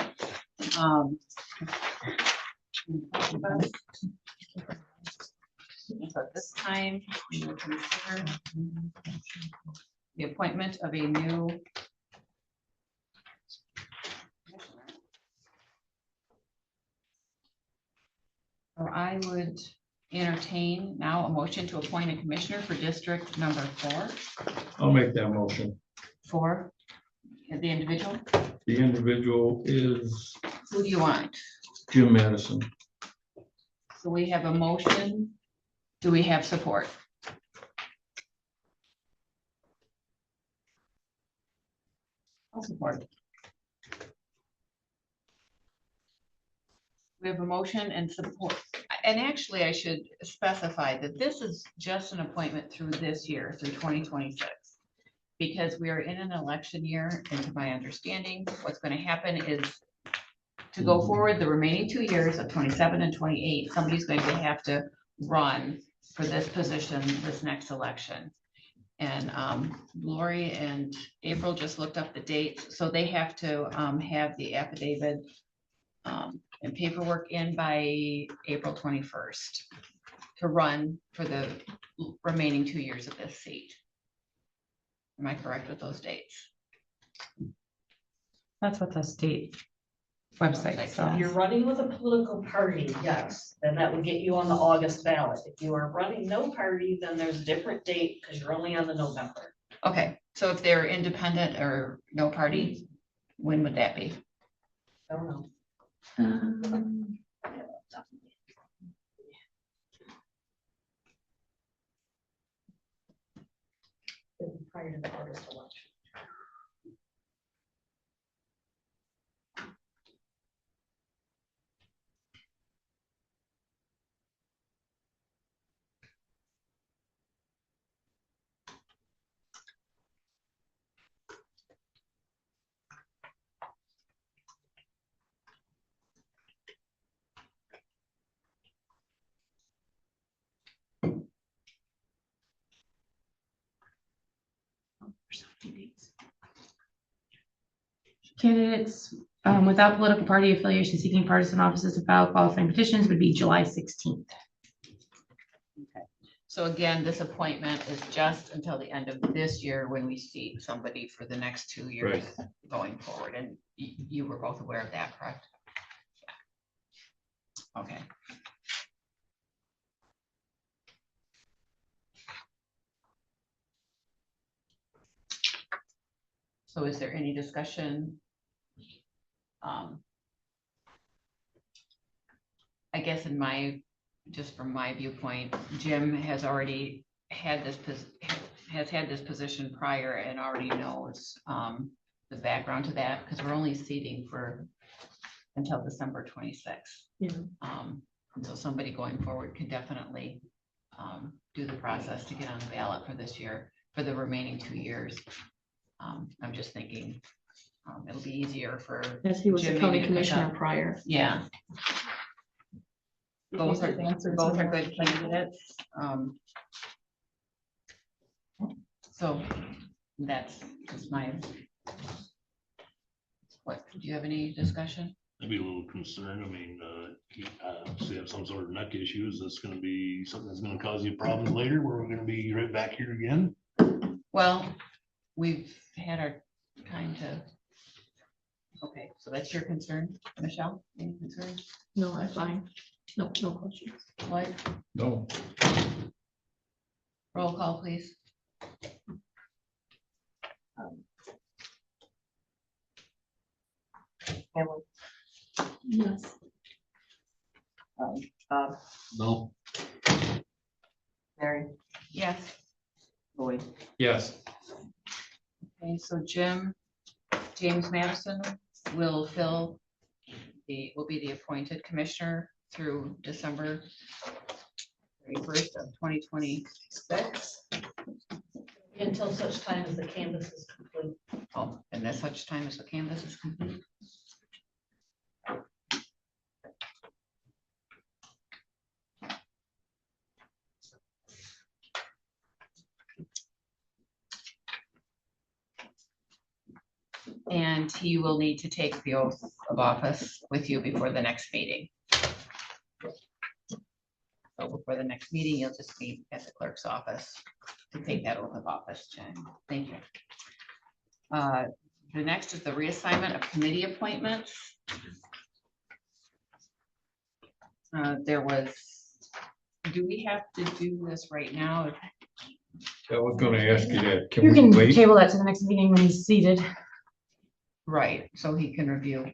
So at this time, we will consider the appointment of a new so I would entertain now a motion to appoint a commissioner for district number 4. I'll make that motion. For the individual. The individual is Who do you want? Jim Madison. So we have a motion. Do we have support? I'll support. We have a motion and support. And actually, I should specify that this is just an appointment through this year, through 2026. Because we are in an election year, and to my understanding, what's going to happen is to go forward the remaining 2 years of 27 and 28, somebody's going to have to run for this position this next election. And Lori and April just looked up the dates, so they have to have the affidavit and paperwork in by April 21st to run for the remaining 2 years of this seat. Am I correct with those dates? That's what the state website If says. you're running with a political party, yes, then that would get you on the August ballot. If you are running no party, then there's a different date because you're only on the November. Okay, so if they're independent or no party, when would that be? I don't know. Prior to the August election. Candidates without political party affiliation seeking partisan offices to file qualifying petitions would be July 16th. So again, this appointment is just until the end of this year when we see somebody for the next 2 years going forward. And you were both aware of that, correct? Yeah. Okay. So is there any discussion? I guess just from my viewpoint, Jim has already has had this position prior and already knows the background to that, because we're only seating for until December 26th. Yeah. And so somebody going forward can definitely do the process to get on the ballot for this year, for the remaining 2 years. I'm just thinking it'll be easier for. As he was a Jim county maybe to pick commissioner up. Yeah. Yeah. Both are good candidates. So that's just my. What, do you have any discussion? I'd be a little concerned. I mean, say have some sort of neck issues, that's gonna be something that's gonna cause you problems later, where we're gonna be right back here again. Well, we've had our time to. Okay, so that's your concern, Michelle? Any concerns? No, I'm fine. No questions. What? No. Roll call, please. Hamlin, Yes. Bob, No. Mary, Yes. Lloyd. Yes. Okay, so James Madison will be the appointed commissioner through December 31st of 2026. Until such time as the canvas is complete. Oh, and at such time as the canvas is complete. And he will need to take the oath of office with you before the next meeting. So before the next meeting, you'll just meet at the clerk's office to take that oath of office, Jen. Thank you. The next is the reassignment of committee appointments. Do we have to do this right now? I was gonna ask you that. Can You we can wait? table that to the next meeting when he's seated. Right, so he can review.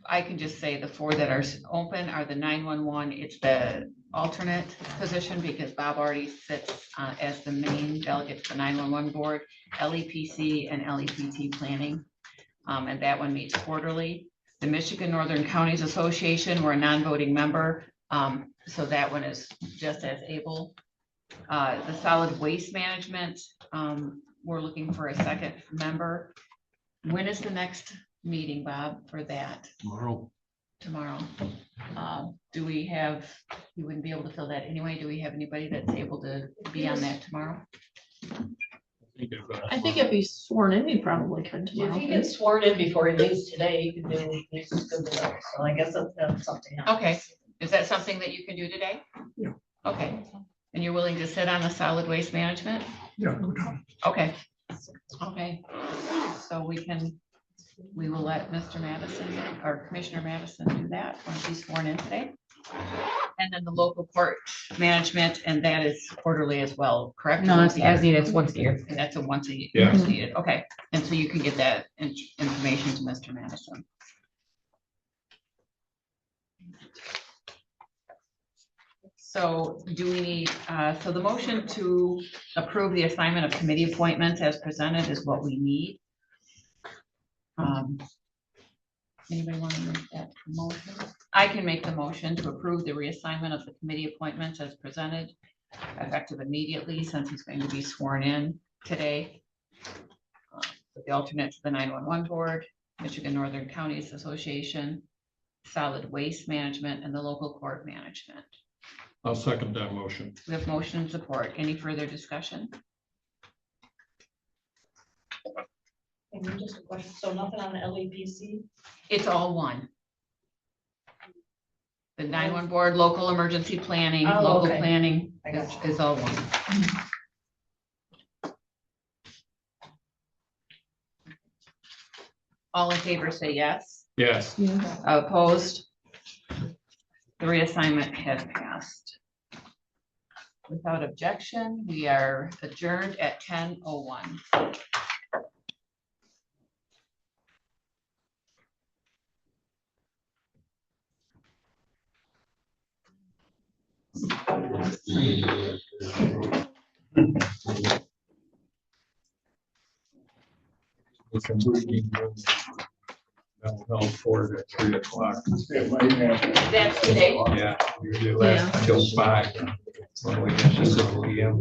I can just say the 4 that are open are the 911. It's the alternate position because Bob already sits as the main delegate to the 911 board, LEPC and LEPT planning. And that one meets quarterly. The Michigan Northern Counties Association, we're a non-voting member. So that one is just as able. The solid waste management, we're looking for a second member. When is the next meeting, Bob, for that? Tomorrow. Do we have, you wouldn't be able to fill that anyway. Do we have anybody that's able to be on that tomorrow? I think if he's sworn in, he probably could If tomorrow. he gets sworn in before he leaves today, he can do, he's good to go. So I guess that's something else. Okay, is that something that you can do today? Yeah. Okay, and you're willing to sit on the solid waste management? Yeah, no problem. Okay. Okay, so we will let Mr. Madison or Commissioner Madison do that once he's sworn in today. And then the local court management, and that is quarterly as well, correct? No, it's as needed, it's once a year. And that's a once a year. Yeah. Needed. Okay, and so you can get that information to Mr. Madison. So do we need, so the motion to approve the assignment of committee appointments as presented is what we need. Anybody want to make that motion? I can make the motion to approve the reassignment of the committee appointments as presented, effective immediately since he's going to be sworn in today. The alternate to the 911 board, Michigan Northern Counties Association, solid waste management, and the local court management. I'll second that motion. We have motion and support. Any further discussion? And then just a question, so nothing on the LEPC? It's all one. The 911 board, local emergency planning, Oh, local okay. planning I got is all one. All in favor say yes. Yes. Yeah. Opposed? The reassignment has passed. Without objection, we are adjourned at 10:01. We can bring forward at 3 o'clock. That's today. Yeah, usually last till 5. When we get to 6 p.m.